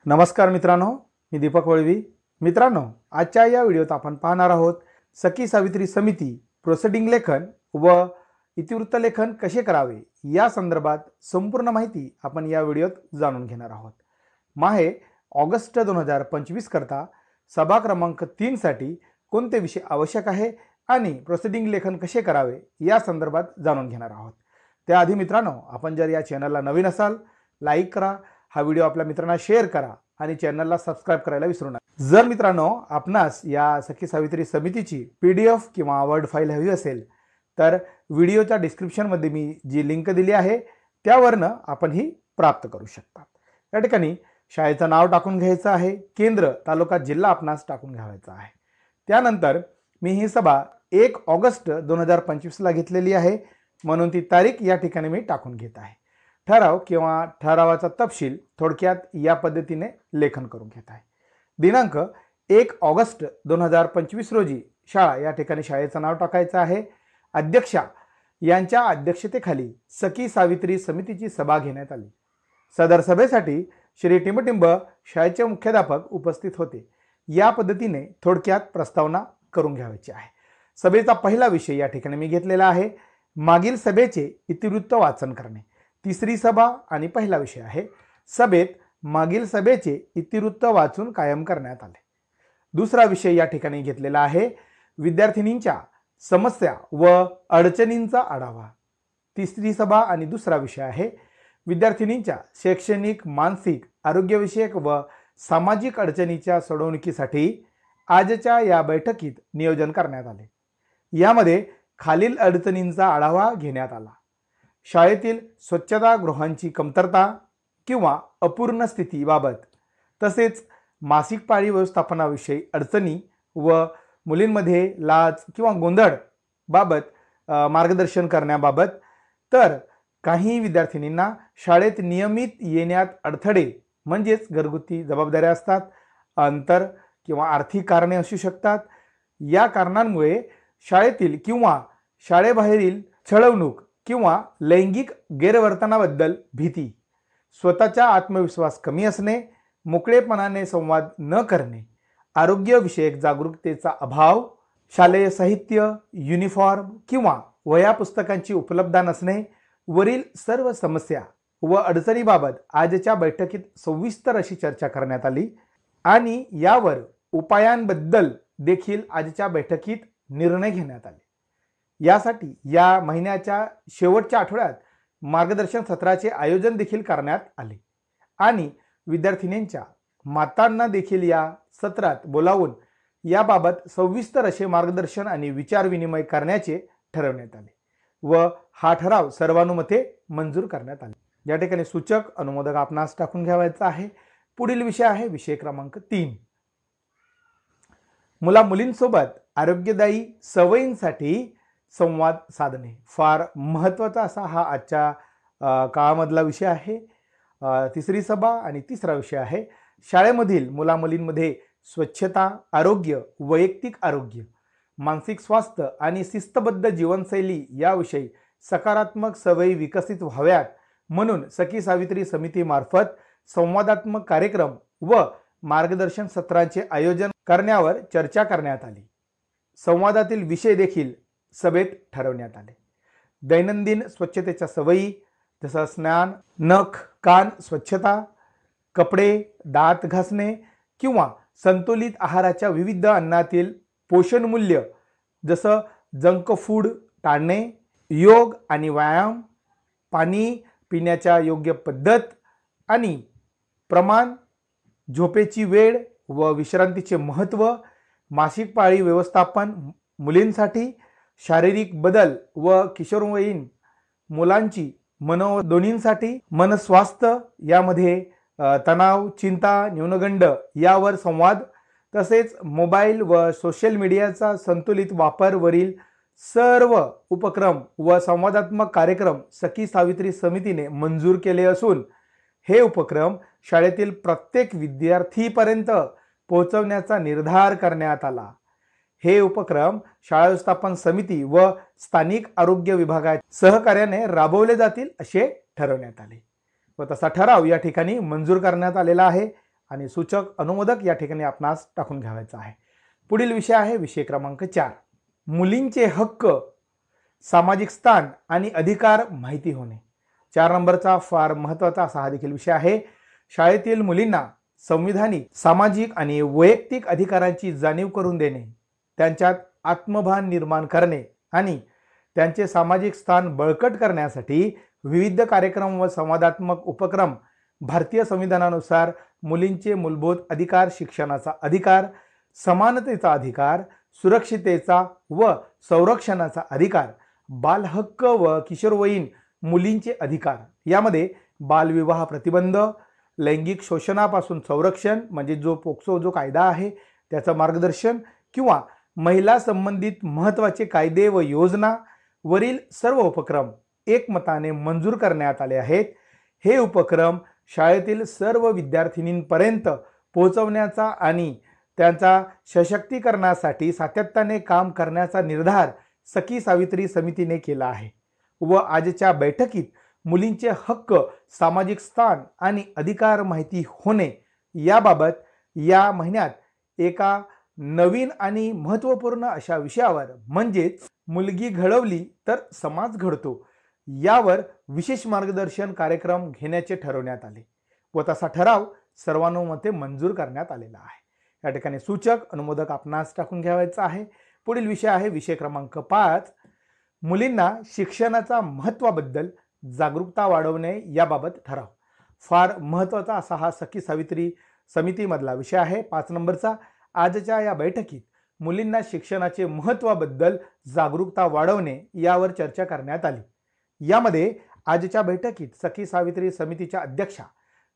नमस्कार मित्रांनो, मी दीपक वळवी। मित्रांनो, आजच्या या व्हिडिओत आपण पाहणार आहोत सखी सावित्री समिती प्रोसिडिंग लेखन व इतिवृत्त लेखन कसे करावे या संदर्भात संपूर्ण माहिती आपण या व्हिडिओत जाणून घेणार आहोत। माहे ऑगस्ट 2025 करता सभा क्रमांक 3 साठी कोणते विषय आवश्यक आहे आणि प्रोसिडिंग लेखन कसे करावे या संदर्भात जाणून घेणार आहोत। त्याआधी मित्रांनो, आपण जर या चॅनलला नवीन असाल, लाईक करा, हा व्हिडिओ आपल्या मित्रांना शेअर करा आणि चॅनलला सबस्क्राइब करायला विसरू नका। जर मित्रांनो आपणास या सखी सावित्री समितीची PDF किंवा वर्ड फाईल हवी असेल तर व्हिडिओच्या डिस्क्रिप्शन मध्ये मी जी लिंक दिली आहे त्यावरनं आपण ही प्राप्त करू शकता। या ठिकाणी शाळेचं नाव टाकून घ्यायचं आहे, केंद्र, तालुका, जिल्हा आपणास टाकून घ्यायचा आहे। त्यानंतर मी ही सभा 1 ऑगस्ट 2025 ला घेतलेली आहे म्हणून ती तारीख या ठिकाणी मी टाकून घेत आहे। ठराव किंवा ठरावाचा तपशील थोडक्यात या पद्धतीने लेखन करून घेत आहे। दिनांक 1 ऑगस्ट 2025 रोजी शाळा या ठिकाणी शाळेचं नाव टाकायचं आहे। अध्यक्षा यांच्या अध्यक्षतेखाली सखी सावित्री समितीची सभा घेण्यात आली। सदर सभेसाठी श्री टिंबटिंब शाळेचे मुख्याध्यापक उपस्थित होते। या पद्धतीने थोडक्यात प्रस्तावना करून घ्यायची आहे। सभेचा पहिला विषय या ठिकाणी मी घेतलेला आहे, मागील सभेचे इतिवृत्त वाचन करणे। तिसरी सभा आणि पहिला विषय आहे, सभेत मागील सभेचे इतिवृत्त वाचून कायम करण्यात आले। दुसरा विषय या ठिकाणी घेतलेला आहे, विद्यार्थिनींच्या समस्या व अडचणींचा आढावा। तिसरी सभा आणि दुसरा विषय आहे, विद्यार्थिनींच्या शैक्षणिक, मानसिक, आरोग्यविषयक व सामाजिक अडचणीच्या सोडवणुकीसाठी आजच्या या बैठकीत नियोजन करण्यात आले। यामध्ये खालील अडचणींचा आढावा घेण्यात आला। शाळेतील स्वच्छतागृहांची कमतरता किंवा अपूर्ण स्थितीबाबत, तसेच मासिक पाळी व्यवस्थापनाविषयी अडचणी व मुलींमध्ये लाज किंवा गोंधळ बाबत मार्गदर्शन करण्याबाबत, तर काही विद्यार्थिनींना शाळेत नियमित येण्यात अडथळे म्हणजेच घरगुती जबाबदाऱ्या असतात, अंतर किंवा आर्थिक कारणे असू शकतात। या कारणांमुळे शाळेतील किंवा शाळेबाहेरील छळवणूक किंवा लैंगिक गैरवर्तनाबद्दल भीती, स्वतःचा आत्मविश्वास कमी असणे, मोकळेपणाने संवाद न करणे, आरोग्यविषयक जागरूकतेचा अभाव, शालेय साहित्य, युनिफॉर्म किंवा वह्या पुस्तकांची उपलब्धता नसणे, वरील सर्व समस्या व अडचणीबाबत आजच्या बैठकीत सविस्तर अशी चर्चा करण्यात आली आणि यावर उपायांबद्दल देखील आजच्या बैठकीत निर्णय घेण्यात आले। यासाठी या महिन्याच्या शेवटच्या आठवड्यात मार्गदर्शन सत्राचे आयोजन देखील करण्यात आले आणि विद्यार्थिनींच्या मातांना देखील या सत्रात बोलावून याबाबत सविस्तर असे मार्गदर्शन आणि विचार विनिमय करण्याचे ठरवण्यात आले व हा ठराव सर्वानुमते मंजूर करण्यात आले। या ठिकाणी सूचक अनुमोदक आपणास टाकून घ्यायचा आहे। पुढील विषय आहे विषय क्रमांक 3, मुला मुलींसोबत आरोग्यदायी सवयींसाठी संवाद साधणे। फार महत्त्वाचा असा हा आजच्या काळामधला विषय आहे। तिसरी सभा आणि तिसरा विषय आहे, शाळेमधील मुला मुलींमध्ये स्वच्छता, आरोग्य, वैयक्तिक आरोग्य, मानसिक स्वास्थ्य आणि शिस्तबद्ध जीवनशैली याविषयी सकारात्मक सवयी विकसित व्हाव्यात म्हणून सखी सावित्री समितीमार्फत संवादात्मक कार्यक्रम व मार्गदर्शन सत्रांचे आयोजन करण्यावर चर्चा करण्यात आली। संवादातील विषय देखील सभेत ठरवण्यात आले। दैनंदिन स्वच्छतेच्या सवयी जसं स्नान, नख, कान स्वच्छता, कपडे, दात घासणे किंवा संतुलित आहाराच्या विविध अन्नातील पोषण मूल्य जसं जंक फूड टाळणे, योग आणि व्यायाम, पाणी पिण्याच्या योग्य पद्धत आणि प्रमाण, झोपेची वेळ व विश्रांतीचे महत्त्व, मासिक पाळी व्यवस्थापन मुलींसाठी, शारीरिक बदल व किशोरवयीन मुलांची दोन्हींसाठी मनस्वास्थ्य, यामध्ये तणाव, चिंता, न्यूनगंड यावर संवाद, तसेच मोबाईल व सोशल मीडियाचा संतुलित वापर वरील सर्व उपक्रम व संवादात्मक कार्यक्रम सखी सावित्री समितीने मंजूर केले असून हे उपक्रम शाळेतील प्रत्येक विद्यार्थीपर्यंत पोहोचवण्याचा निर्धार करण्यात आला। हे उपक्रम शाळा व्यवस्थापन समिती व स्थानिक आरोग्य विभागाच्या सहकार्याने राबवले जातील असे ठरवण्यात आले व तसा ठराव या ठिकाणी मंजूर करण्यात आलेला आहे आणि सूचक अनुमोदक या ठिकाणी आपणास टाकून घ्यावायचा आहे। पुढील विषय आहे विषय क्रमांक 4, मुलींचे हक्क, सामाजिक स्थान आणि अधिकार माहिती होणे। 4 नंबरचा फार महत्त्वाचा असा हा देखील विषय आहे। शाळेतील मुलींना संविधानिक, सामाजिक आणि वैयक्तिक अधिकारांची जाणीव करून देणे, त्यांच्यात आत्मभान निर्माण करणे आणि त्यांचे सामाजिक स्थान बळकट करण्यासाठी विविध कार्यक्रम व संवादात्मक उपक्रम, भारतीय संविधानानुसार मुलींचे मूलभूत अधिकार, शिक्षणाचा अधिकार, समानतेचा अधिकार, सुरक्षिततेचा व संरक्षणाचा अधिकार, बाल हक्क व किशोरवयीन मुलींचे अधिकार, यामध्ये बालविवाह प्रतिबंध, लैंगिक शोषणापासून संरक्षण म्हणजे जो पोक्सो जो कायदा आहे त्याचं मार्गदर्शन किंवा महिला संबंधित महत्त्वाचे कायदे व योजना वरील सर्व उपक्रम एकमताने मंजूर करण्यात आले आहेत। हे उपक्रम शाळेतील सर्व विद्यार्थिनींपर्यंत पोहोचवण्याचा आणि त्यांचा सशक्तीकरणासाठी सातत्याने काम करण्याचा निर्धार सखी सावित्री समितीने केला आहे व आजच्या बैठकीत मुलींचे हक्क, सामाजिक स्थान आणि अधिकार माहिती होणे याबाबत या महिन्यात एका नवीन आणि महत्त्वपूर्ण अशा विषयावर म्हणजेच मुलगी घडवली तर समाज घडतो यावर विशेष मार्गदर्शन कार्यक्रम घेण्याचे ठरवण्यात आले व तसा ठराव सर्वानुमते मंजूर करण्यात आलेला आहे। या ठिकाणी सूचक अनुमोदक आपणास टाकून घ्यावायचा आहे। पुढील विषय आहे विषय क्रमांक 5, मुलींना शिक्षणाचा महत्त्वाबद्दल जागरूकता वाढवणे याबाबत ठराव। फार महत्त्वाचा असा हा सखी सावित्री समितीमधला विषय आहे। 5 नंबरचा आजच्या या बैठकीत मुलींना शिक्षणाचे महत्त्वाबद्दल जागरूकता वाढवणे यावर चर्चा करण्यात आली। यामध्ये आजच्या बैठकीत सखी सावित्री समितीच्या अध्यक्षा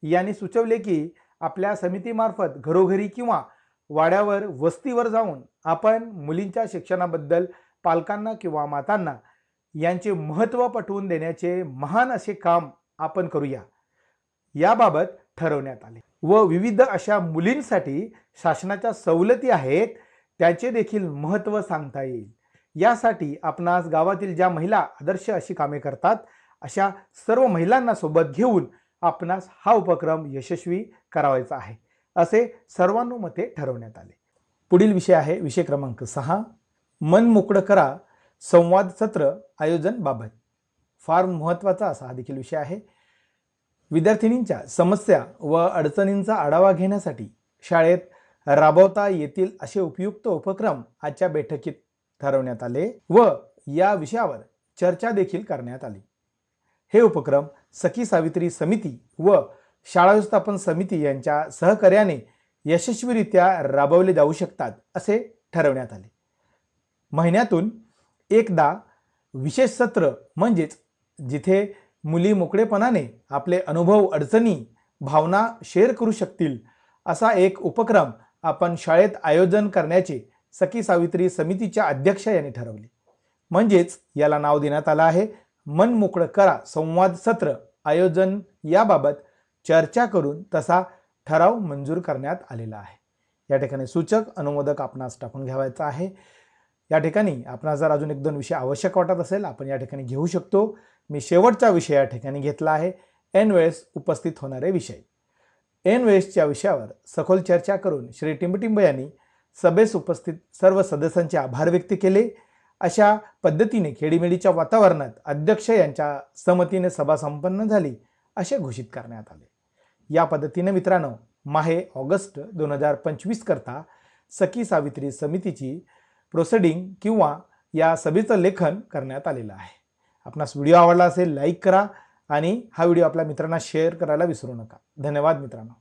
यांनी सुचवले की आपल्या समितीमार्फत घरोघरी किंवा वाड्यावर, वस्तीवर जाऊन आपण मुलींच्या शिक्षणाबद्दल पालकांना किंवा मातांना यांचे महत्त्व पटवून देण्याचे महान असे काम आपण करूया याबाबत ठरवण्यात आले व विविध अशा मुलींसाठी शासनाच्या सवलती आहेत त्याचे देखील महत्त्व सांगता येईल। यासाठी आपणास गावातील ज्या महिला आदर्श अशी कामे करतात अशा सर्व महिलांना सोबत घेऊन आपणास हा उपक्रम यशस्वी करावायचा आहे असे सर्वानुमते ठरवण्यात आले। पुढील विषय आहे विषय क्रमांक 6, मन मोकळं करा संवाद सत्र आयोजन बाबत। फार महत्त्वाचा असा हा देखील विषय आहे। विद्यार्थिनींच्या समस्या व अडचणींचा आढावा घेण्यासाठी शाळेत राबवता येतील असे उपयुक्त उपक्रम आजच्या बैठकीत ठरवण्यात आले व या विषयावर चर्चा देखील करण्यात आली। हे उपक्रम सखी सावित्री समिती व शाळा व्यवस्थापन समिती यांच्या सहकार्याने यशस्वीरित्या राबवले जाऊ शकतात असे ठरवण्यात आले। महिन्यातून एकदा विशेष सत्र म्हणजेच जिथे मुली मोकळेपणाने आपले अनुभव, अडचणी, भावना शेअर करू शकतील असा एक उपक्रम आपण शाळेत आयोजन करण्याचे सखी सावित्री समितीच्या अध्यक्षा यांनी ठरवले। म्हणजेच याला नाव देण्यात आलं आहे मन मोकळं करा संवाद सत्र आयोजन याबाबत चर्चा करून तसा ठराव मंजूर करण्यात आलेला आहे। या ठिकाणी सूचक अनुमोदक आपणास टाकून घ्यावायचा आहे। या ठिकाणी आपणास जर अजून 1-2 विषय आवश्यक वाटत असेल आपण या ठिकाणी घेऊ शकतो। मी शेवटचा विषय या ठिकाणी घेतला आहे ऐन वेळेस उपस्थित होणारे विषय। ऐन वेळेसच्या विषयावर सखोल चर्चा करून श्री टिंबटिंब यांनी सभेस उपस्थित सर्व सदस्यांचे आभार व्यक्त केले। अशा पद्धतीने खेडीमेडीच्या वातावरणात अध्यक्ष यांच्या सहमतीने सभा संपन्न झाली असे घोषित करण्यात आले। या पद्धतीने मित्रांनो माहे ऑगस्ट 2025 करता सखी सावित्री समितीची प्रोसिडिंग किंवा या सभेचं लेखन करण्यात आलेलं आहे। आपणास व्हिडिओ आवडला असेल लाईक करा आणि हा व्हिडिओ आपल्या मित्रांना शेअर करायला विसरू नका। धन्यवाद मित्रांनो।